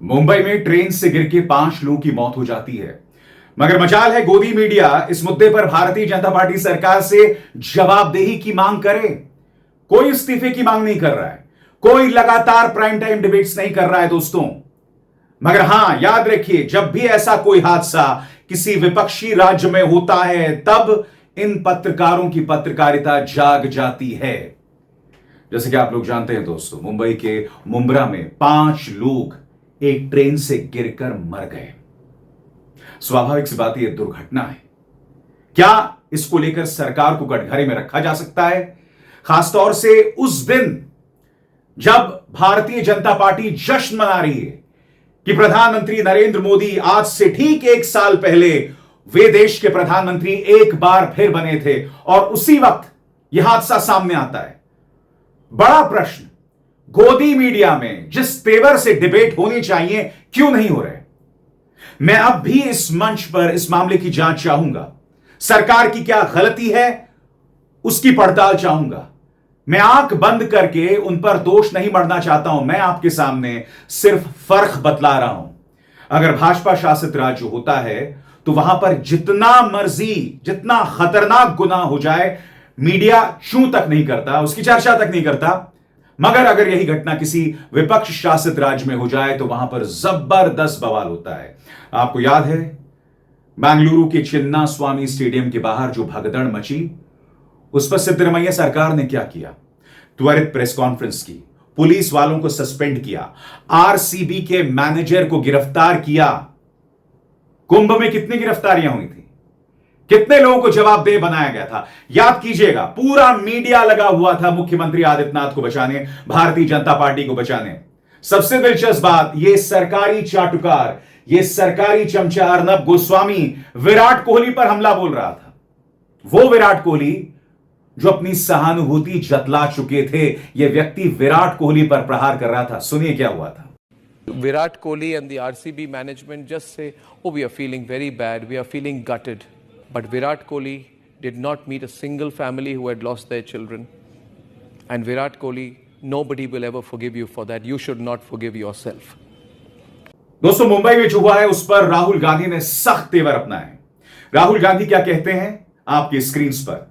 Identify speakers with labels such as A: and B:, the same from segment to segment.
A: मुंबई में ट्रेन से गिर के 5 लोगों की मौत हो जाती है, मगर मजाल है गोदी मीडिया इस मुद्दे पर भारतीय जनता पार्टी सरकार से जवाबदेही की मांग करे। कोई इस्तीफे की मांग नहीं कर रहा है, कोई लगातार प्राइम टाइम डिबेट्स नहीं कर रहा है दोस्तों। मगर हां, याद रखिए, जब भी ऐसा कोई हादसा किसी विपक्षी राज्य में होता है तब इन पत्रकारों की पत्रकारिता जाग जाती है। जैसे कि आप लोग जानते हैं दोस्तों, मुंबई के मुंब्रा में 5 लोग एक ट्रेन से गिरकर मर गए। स्वाभाविक सी बात, यह दुर्घटना है। क्या इसको लेकर सरकार को कटघरे में रखा जा सकता है? खासतौर से उस दिन जब भारतीय जनता पार्टी जश्न मना रही है कि प्रधानमंत्री नरेंद्र मोदी आज से ठीक 1 साल पहले वे देश के प्रधानमंत्री एक बार फिर बने थे, और उसी वक्त यह हादसा सामने आता है। बड़ा प्रश्न, गोदी मीडिया में जिस तेवर से डिबेट होनी चाहिए क्यों नहीं हो रहे? मैं अब भी इस मंच पर इस मामले की जांच चाहूंगा। सरकार की क्या गलती है उसकी पड़ताल चाहूंगा। मैं आंख बंद करके उन पर दोष नहीं मढ़ना चाहता हूं, मैं आपके सामने सिर्फ फर्क बतला रहा हूं। अगर भाजपा शासित राज्य होता है तो वहां पर जितना मर्जी, जितना खतरनाक गुनाह हो जाए, मीडिया छू तक नहीं करता, उसकी चर्चा तक नहीं करता। मगर अगर यही घटना किसी विपक्ष शासित राज्य में हो जाए तो वहां पर जबरदस्त बवाल होता है। आपको याद है बेंगलुरु के चिन्ना स्वामी स्टेडियम के बाहर जो भगदड़ मची, उस पर सिद्धरमैया सरकार ने क्या किया? त्वरित प्रेस कॉन्फ्रेंस की, पुलिस वालों को सस्पेंड किया, आरसीबी के मैनेजर को गिरफ्तार किया। कुंभ में कितनी गिरफ्तारियां हुई थी? कितने लोगों को जवाबदेह बनाया गया था? याद कीजिएगा, पूरा मीडिया लगा हुआ था मुख्यमंत्री आदित्यनाथ को बचाने, भारतीय जनता पार्टी को बचाने। सबसे दिलचस्प बात, यह सरकारी चाटुकार, यह सरकारी चमचा अर्नब गोस्वामी विराट कोहली पर हमला बोल रहा था। वो विराट कोहली जो अपनी सहानुभूति जतला चुके थे, यह व्यक्ति विराट कोहली पर प्रहार कर रहा था। सुनिए क्या हुआ था।
B: Virat Kohli and the RCB management just say, oh, we are feeling very bad, we are feeling gutted. But Virat Kohli did not meet a single family who had lost their children. And Virat Kohli, nobody will ever forgive you for that. You should not forgive yourself.
A: दोस्तों, मुंबई में जो हुआ है उस पर राहुल गांधी ने सख्त तेवर अपनाया है। राहुल गांधी क्या कहते हैं आपकी स्क्रीन पर,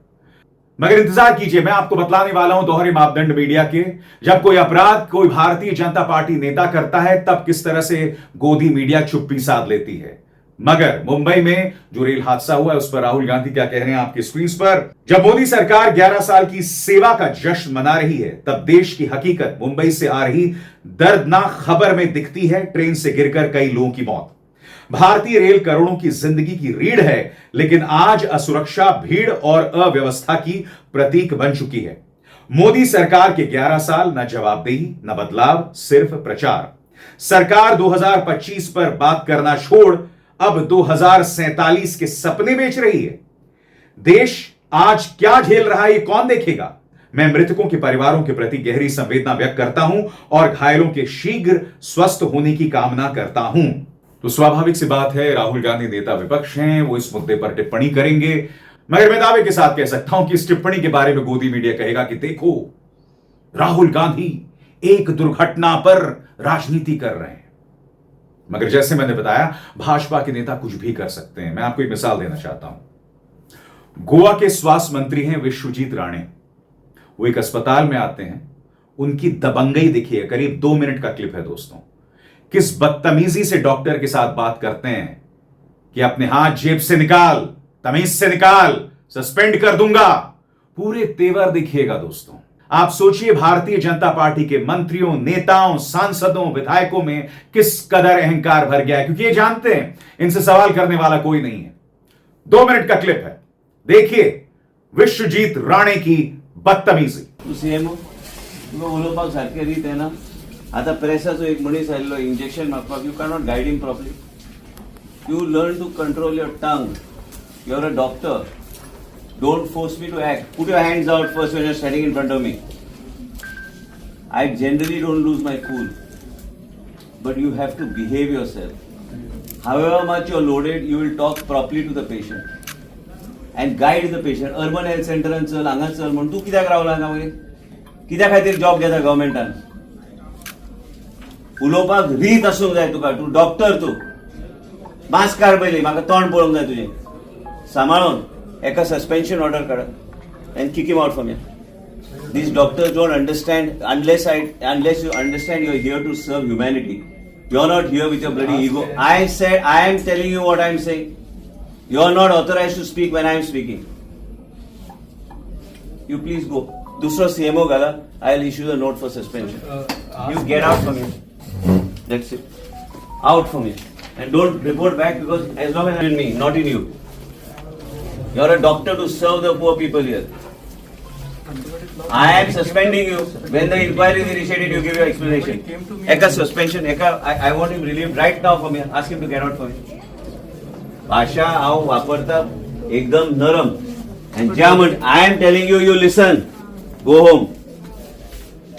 A: मगर इंतजार कीजिए, मैं आपको बतलाने वाला हूं दोहरे मापदंड मीडिया के। जब कोई अपराध कोई भारतीय जनता पार्टी नेता करता है तब किस तरह से गोदी मीडिया चुप्पी साध लेती है। मगर मुंबई में जो रेल हादसा हुआ है उस पर राहुल गांधी क्या कह रहे हैं आपकी स्क्रीन पर। जब मोदी सरकार 11 साल की सेवा का जश्न मना रही है तब देश की हकीकत मुंबई से आ रही दर्दनाक खबर में दिखती है। ट्रेन से गिरकर कई लोगों की मौत। भारतीय रेल करोड़ों की जिंदगी की रीढ़ है, लेकिन आज असुरक्षा, भीड़ और अव्यवस्था की प्रतीक बन चुकी है। मोदी सरकार के 11 साल, न जवाबदेही न बदलाव, सिर्फ प्रचार। सरकार 2025 पर बात करना छोड़ अब 2047 के सपने बेच रही है। देश आज क्या झेल रहा है ये कौन देखेगा? मैं मृतकों के परिवारों के प्रति गहरी संवेदना व्यक्त करता हूं और घायलों के शीघ्र स्वस्थ होने की कामना करता हूं। तो स्वाभाविक सी बात है, राहुल गांधी नेता विपक्ष हैं, वो इस मुद्दे पर टिप्पणी करेंगे। मगर मैं दावे के साथ कह सकता हूं कि इस टिप्पणी के बारे में गोदी मीडिया कहेगा कि देखो, राहुल गांधी एक दुर्घटना पर राजनीति कर रहे हैं। मगर जैसे मैंने बताया, भाजपा के नेता कुछ भी कर सकते हैं। मैं आपको एक मिसाल देना चाहता हूं। गोवा के स्वास्थ्य मंत्री हैं विश्वजीत राणे। वो एक अस्पताल में आते हैं, उनकी दबंगई देखिए, करीब 2 मिनट का क्लिप है दोस्तों। किस बदतमीजी से डॉक्टर के साथ बात करते हैं कि अपने हाथ जेब से निकाल, तमीज से निकाल, सस्पेंड कर दूंगा। पूरे तेवर देखिएगा दोस्तों। आप सोचिए भारतीय जनता पार्टी के मंत्रियों, नेताओं, सांसदों, विधायकों में किस कदर अहंकार भर गया है, क्योंकि ये जानते हैं इनसे सवाल करने वाला कोई नहीं है। 2 मिनट का क्लिप है, देखिए विश्वजीत राणे की बदतमीजी।
C: उलोवपाक सारखे रीत आहे ना। आता प्रेसाचो एक मनीस आयल्लो इंजेक्शन मागपाक, you cannot guide him properly. You learn to control your tongue. You are a doctor. Don't force me to act. Put your hands out first when you're standing in front of me. I generally don't lose my cool. But you have to behave yourself. However much you're loaded, you will talk properly to the patient. And guide the patient. Urban health center and चल, हांगा चल म्हण तूं कित्याक रावला हांगा मागीर? कित्या खातीर जॉब घेता गव्हर्नमेंटान? उलोवपाक रीत आसूंक जाय तुका. तूं डॉक्टर, तूं मास्क काड पयली, म्हाका तोंड पळोवंक जाय तुजें. सांबाळून एका सस्पेन्शन ऑर्डर काडात and kick him out from here. These doctors don't understand unless you understand you're here to serve humanity. You're not here with your bloody ego. I am telling you what I'm saying. You're not authorized to speak when I'm speaking. You please go. Dusra CMO gala, I'll issue the note for suspension. You get out from here. That's it. Out from here. And don't report back, because as long as I'm in me, not in you. You're a doctor to serve the poor people here. I am suspending you. When the inquiry is initiated, you give your explanation. Eka suspension, I want him relieved right now from here. Ask him to get out from here. भाषा हांव वापरता एकदम नरम. And ज्या I am telling you, you listen. Go home.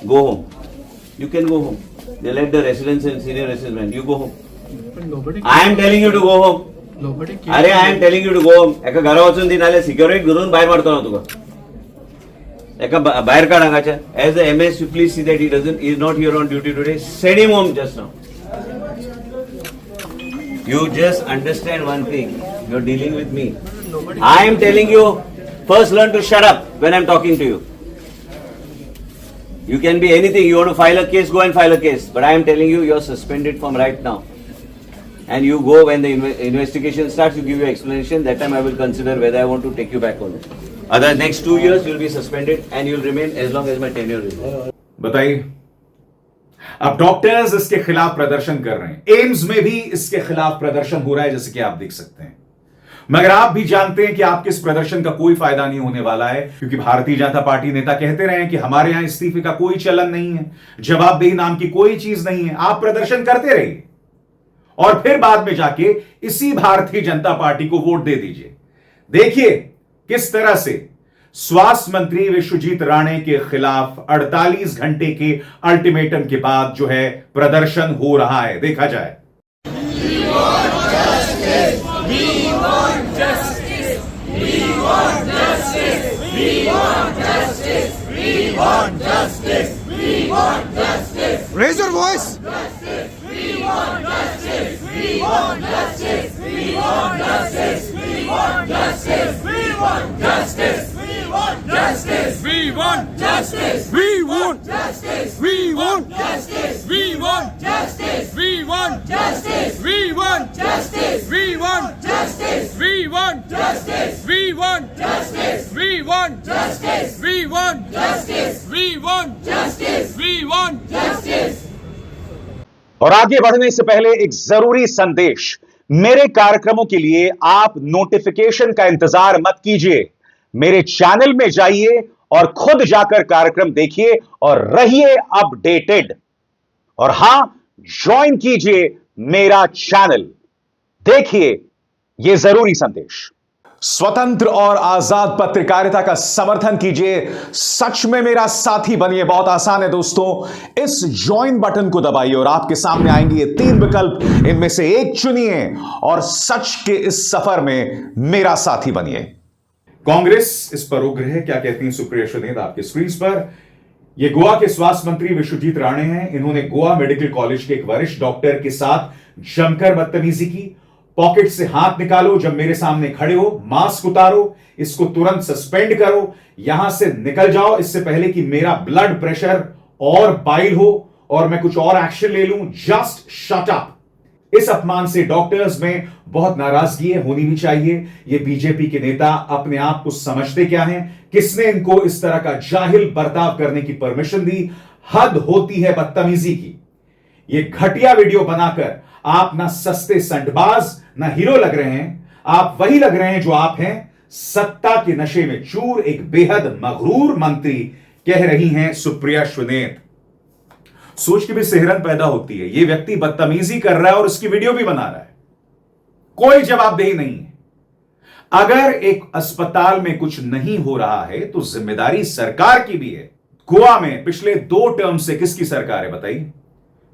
C: Go home. You can go home. They let the residents and senior residents. You go home. I am telling you to go home. अरे I am telling you to go home. एका घरा वचून दी, नाल्यार security धरून भायर मारतो ना तुका. एका भायर काड हांगाच्या. As the MS, you please see that he is not here on duty today. Send him home just now. You just understand one thing. You're dealing with me. I am telling you, first learn to shut up when I'm talking to you. You can be anything. You want to file a case, go and file a case. But I am telling you, you're suspended from right now. And you go when the investigation starts, you give your explanation. That time I will consider whether I want to take you back or not. Other next 2 years, you'll be suspended and you'll remain as long as my tenure is there.
A: बताइए, अब doctors इसके खिलाफ प्रदर्शन कर रहे हैं. AIIMS में भी इसके खिलाफ प्रदर्शन हो रहा है, जैसे कि आप देख सकते हैं. मगर आप भी जानते हैं कि आपके इस प्रदर्शन का कोई फायदा नहीं होने वाला है, क्योंकि भारतीय जनता पार्टी नेता कहते रहे हैं कि हमारे यहां इस्तीफे का कोई चलन नहीं है, जवाबदेही नाम की कोई चीज नहीं है. आप प्रदर्शन करते रहिए और फिर बाद में जाके इसी भारतीय जनता पार्टी को वोट दे दीजिए. देखिए किस तरह से स्वास्थ्य मंत्री विश्वजीत राणे के खिलाफ 48 घंटे के अल्टीमेटम के बाद जो है प्रदर्शन हो रहा है. देखा जाए.
D: Raise your voice.
E: We want justice. We want justice. We want justice. We want justice. We want justice. We want justice. We want justice. We want justice. We want justice. We want justice. We want justice. We want justice. We want justice. We want justice. We want justice. We want justice. We want justice. We want justice. We want justice.
A: और आगे बढ़ने से पहले एक जरूरी संदेश. मेरे कार्यक्रमों के लिए आप नोटिफिकेशन का इंतजार मत कीजिए. मेरे चैनल में जाइए और खुद जाकर कार्यक्रम देखिए और रहिए अपडेटेड. और हां, ज्वाइन कीजिए मेरा चैनल. देखिए यह जरूरी संदेश. स्वतंत्र और आजाद पत्रकारिता का समर्थन कीजिए. सच में मेरा साथी बनिए. बहुत आसान है दोस्तों. इस ज्वाइन बटन को दबाइए और आपके सामने आएंगे ये 3 विकल्प. इनमें से एक चुनिए और सच के इस सफर में मेरा साथी बनिए. कांग्रेस इस पर उग्र है. क्या कहती हैं सुप्रिया सुनील आपके स्क्रीन पर. ये गोवा के स्वास्थ्य मंत्री विश्वजीत राणे हैं. इन्होंने गोवा मेडिकल कॉलेज के एक वरिष्ठ डॉक्टर के साथ जमकर बदतमीजी की. पॉकेट से हाथ निकालो जब मेरे सामने खड़े हो, मास्क उतारो, इसको तुरंत सस्पेंड करो, यहां से निकल जाओ इससे पहले कि मेरा ब्लड प्रेशर और बाइल हो और मैं कुछ और एक्शन ले लूं. Just shut up. इस अपमान से डॉक्टर्स में बहुत नाराजगी होनी भी चाहिए. ये बीजेपी के नेता अपने आप को समझते क्या हैं? किसने इनको इस तरह का जाहिल बर्ताव करने की परमिशन दी? हद होती है बदतमीजी की. ये घटिया वीडियो बनाकर आप ना सस्ते संटबाज ना हीरो लग रहे हैं. आप वही लग रहे हैं जो आप हैं, सत्ता के नशे में चूर एक बेहद मगरूर मंत्री, कह रही हैं सुप्रिया सुनील. सोच के भी सिहरन पैदा होती है. यह व्यक्ति बदतमीजी कर रहा है और उसकी वीडियो भी बना रहा है. कोई जवाबदेही नहीं है. अगर एक अस्पताल में कुछ नहीं हो रहा है तो जिम्मेदारी सरकार की भी है. गोवा में पिछले 2 टर्म से किसकी सरकार है बताइए?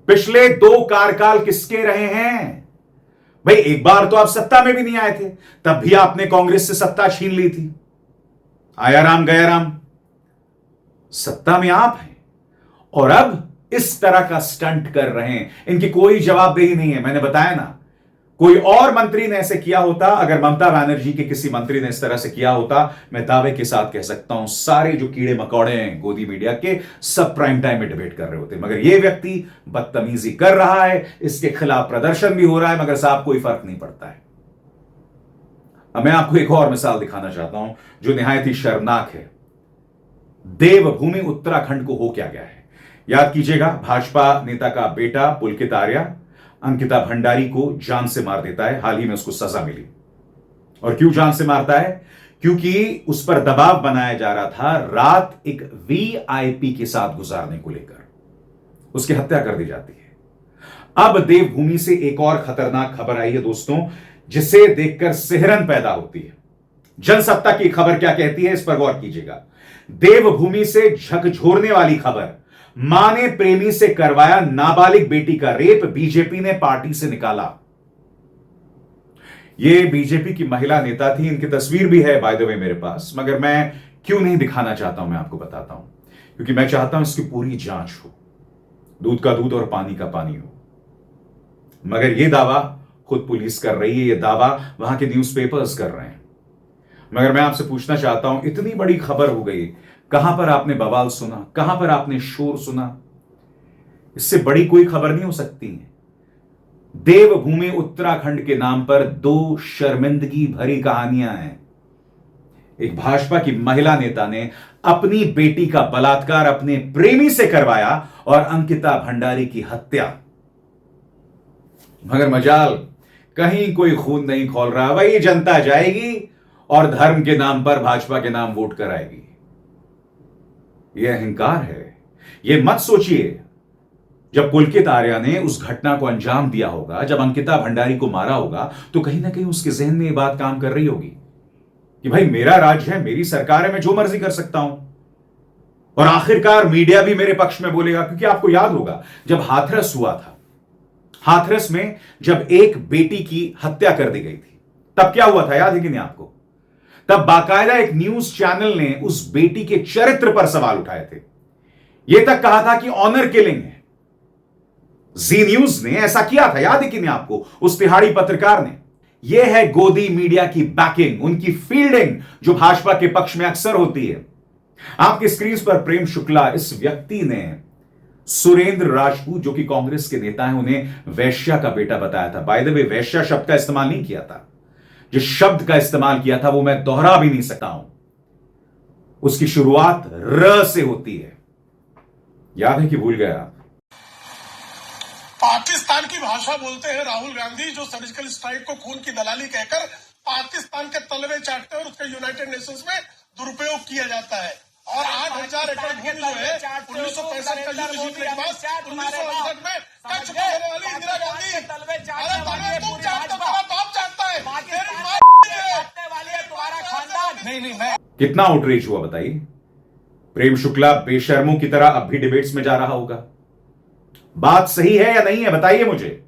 A: पिछले 2 कार्यकाल किसके रहे हैं भाई? एक बार तो आप सत्ता में भी नहीं आए थे, तब भी आपने कांग्रेस से सत्ता छीन ली थी. आया राम गया राम. सत्ता में आप हैं और अब इस तरह का स्टंट कर रहे हैं, इनकी कोई जवाबदेही नहीं है। मैंने बताया ना, कोई और मंत्री ने ऐसे किया होता, अगर ममता बनर्जी के किसी मंत्री ने इस तरह से किया होता, मैं दावे के साथ कह सकता हूं सारे जो कीड़े मकोड़े हैं गोदी मीडिया के, सब प्राइम टाइम में डिबेट कर रहे होते। मगर यह व्यक्ति बदतमीजी कर रहा है, इसके खिलाफ प्रदर्शन भी हो रहा है, मगर साहब कोई फर्क नहीं पड़ता है। अब मैं आपको एक और मिसाल दिखाना चाहता हूं जो निहायत ही शर्मनाक है। देवभूमि उत्तराखंड को हो क्या गया है, याद कीजिएगा, भाजपा नेता का बेटा पुलकित आर्या अंकिता भंडारी को जान से मार देता है। हाल ही में उसको सजा मिली। और क्यों जान से मारता है? क्योंकि उस पर दबाव बनाया जा रहा था रात एक वीआईपी के साथ गुजारने को लेकर, उसकी हत्या कर दी जाती है। अब देवभूमि से एक और खतरनाक खबर आई है दोस्तों, जिसे देखकर सिहरन पैदा होती है। जनसत्ता की खबर क्या कहती है, इस पर गौर कीजिएगा। देवभूमि से झकझोरने वाली खबर, मां ने प्रेमी से करवाया नाबालिग बेटी का रेप, बीजेपी ने पार्टी से निकाला। यह बीजेपी की महिला नेता थी, इनकी तस्वीर भी है बाय द वे मेरे पास, मगर मैं क्यों नहीं दिखाना चाहता हूं, मैं आपको बताता हूं। क्योंकि मैं चाहता हूं इसकी पूरी जांच हो, दूध का दूध और पानी का पानी हो। मगर यह दावा खुद पुलिस कर रही है, यह दावा वहां के न्यूज़पेपर्स कर रहे हैं। मगर मैं आपसे पूछना चाहता हूं, इतनी बड़ी खबर हो गई, कहां पर आपने बवाल सुना, कहां पर आपने शोर सुना? इससे बड़ी कोई खबर नहीं हो सकती है। देवभूमि उत्तराखंड के नाम पर दो शर्मिंदगी भरी कहानियां हैं। एक भाजपा की महिला नेता ने अपनी बेटी का बलात्कार अपने प्रेमी से करवाया और अंकिता भंडारी की हत्या। मगर मजाल, कहीं कोई खून नहीं खौल रहा। वही जनता जाएगी और धर्म के नाम पर भाजपा के नाम वोट कराएगी। यह अहंकार है। यह मत सोचिए, जब पुलकित आर्या ने उस घटना को अंजाम दिया होगा, जब अंकिता भंडारी को मारा होगा, तो कहीं ना कहीं उसके जहन में यह बात काम कर रही होगी कि भाई मेरा राज्य है, मेरी सरकार है, मैं जो मर्जी कर सकता हूं। और आखिरकार मीडिया भी मेरे पक्ष में बोलेगा। क्योंकि आपको याद होगा जब हाथरस हुआ था, हाथरस में जब एक बेटी की हत्या कर दी गई थी, तब क्या हुआ था, याद है कि नहीं आपको? तब बाकायदा एक न्यूज चैनल ने उस बेटी के चरित्र पर सवाल उठाए थे। यह तक कहा था कि ऑनर किलिंग है। जी न्यूज ने ऐसा किया था, याद है कि नहीं आपको, उस तिहाड़ी पत्रकार ने। यह है गोदी मीडिया की बैकिंग, उनकी फील्डिंग, जो भाजपा के पक्ष में अक्सर होती है। आपकी स्क्रीन पर प्रेम शुक्ला, इस व्यक्ति ने सुरेंद्र राजपूत जो कि कांग्रेस के नेता हैं, उन्हें वैश्या का बेटा बताया था। बाय द वे, वैश्या शब्द का इस्तेमाल नहीं किया था। जिस शब्द का इस्तेमाल किया था वो मैं दोहरा भी नहीं सकता हूं। उसकी शुरुआत र से होती है। याद है कि भूल गया आप?
D: पाकिस्तान की भाषा बोलते हैं राहुल गांधी, जो सर्जिकल स्ट्राइक को खून की दलाली कहकर पाकिस्तान के तलवे चाटते हैं और उसका यूनाइटेड नेशंस में दुरुपयोग किया जाता है। और 8,000 एकड़ भूमि जो है 1965 का युद्ध जीतने के बाद 1968 में कच्छ को देने वाली इंदिरा गांधी, अरे तुम्हें तुम जानते हो, बाप जानता है, मेरी मां नहीं।
A: कितना आउटरीच हुआ बताइए? प्रेम शुक्ला बेशर्मों की तरह अब भी डिबेट्स में जा रहा होगा। बात सही है या नहीं है, बताइए मुझे।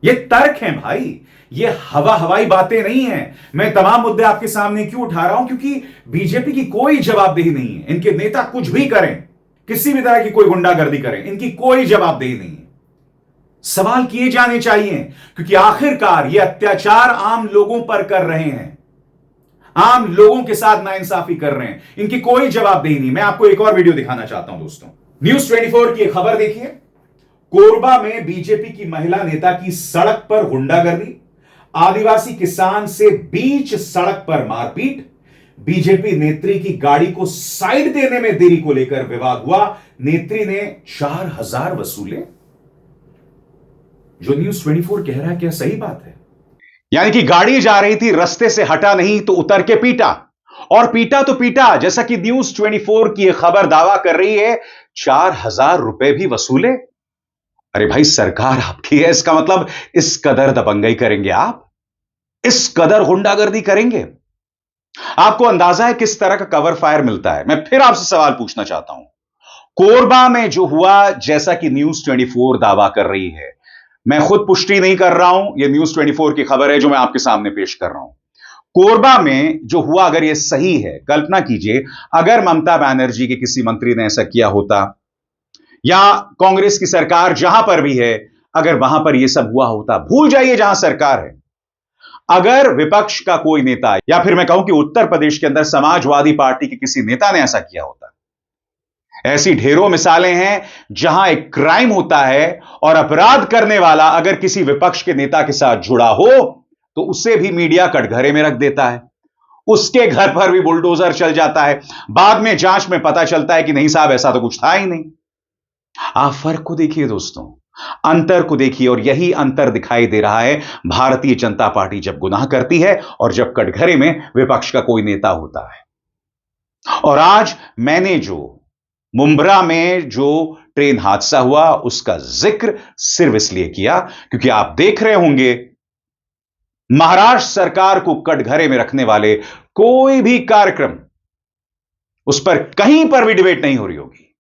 A: ये तर्क हैं भाई, ये हवाई बातें नहीं हैं। मैं तमाम मुद्दे आपके सामने क्यों उठा रहा हूं? क्योंकि बीजेपी की कोई जवाबदेही नहीं है। इनके नेता कुछ भी करें, किसी भी तरह की कोई गुंडागर्दी करें, इनकी कोई जवाबदेही नहीं है। सवाल किए जाने चाहिए, क्योंकि आखिरकार ये अत्याचार आम लोगों पर कर रहे हैं, आम लोगों के साथ नाइंसाफी कर रहे हैं। इनकी कोई जवाबदेही नहीं। मैं आपको एक और वीडियो दिखाना चाहता हूं दोस्तों। न्यूज़ 24 की खबर देखिए। कोरबा में बीजेपी की महिला नेता की सड़क पर गुंडागर्दी, आदिवासी किसान से बीच सड़क पर मारपीट, बीजेपी नेत्री की गाड़ी को साइड देने में देरी को लेकर विवाद हुआ, नेत्री ने 4,000 वसूले। जो न्यूज़ 24 कह रहा है क्या सही बात है? यानी कि गाड़ी जा रही थी, रास्ते से हटा नहीं तो उतर के पीटा, और पीटा तो पीटा, जैसा कि न्यूज़ 24 की यह खबर दावा कर रही है, 4,000 रुपए भी वसूले। अरे भाई, सरकार आपकी है, इसका मतलब इस कदर दबंगई करेंगे आप, इस कदर गुंडागर्दी करेंगे? आपको अंदाजा है किस तरह का कवर फायर मिलता है। मैं फिर आपसे सवाल पूछना चाहता हूं, कोरबा में जो हुआ, जैसा कि न्यूज़ 24 दावा कर रही है, मैं खुद पुष्टि नहीं कर रहा हूं, यह न्यूज़ 24 की खबर है जो मैं आपके सामने पेश कर रहा हूं। कोरबा में जो हुआ, अगर यह सही है, कल्पना कीजिए अगर ममता बनर्जी के किसी मंत्री ने ऐसा किया होता, या कांग्रेस की सरकार जहां पर भी है, अगर वहां पर यह सब हुआ होता, भूल जाइए जहां सरकार है, अगर विपक्ष का कोई नेता या फिर मैं कहूं कि उत्तर प्रदेश के अंदर समाजवादी पार्टी के किसी नेता ने ऐसा किया होता। ऐसी ढेरों मिसालें हैं जहां एक क्राइम होता है और अपराध करने वाला अगर किसी विपक्ष के नेता के साथ जुड़ा हो तो उसे भी मीडिया कटघरे में रख देता है, उसके घर पर भी बुलडोजर चल जाता है। बाद में जांच में पता चलता है कि नहीं साहब, ऐसा तो कुछ था ही नहीं। आप फर्क को देखिए दोस्तों, अंतर को देखिए, और यही अंतर दिखाई दे रहा है भारतीय जनता पार्टी जब गुनाह करती है और जब कटघरे में विपक्ष का कोई नेता होता है। और आज मैंने जो मुंब्रा में जो ट्रेन हादसा हुआ उसका जिक्र सिर्फ इसलिए किया क्योंकि आप देख रहे होंगे महाराष्ट्र सरकार को कटघरे में रखने वाले कोई भी कार्यक्रम, उस पर कहीं पर भी डिबेट नहीं हो रही होगी।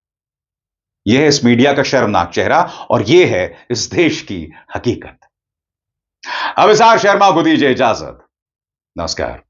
A: यह है इस मीडिया का शर्मनाक चेहरा और यह है इस देश की हकीकत। अब इस शर्मा को दीजिए इजाजत। नमस्कार।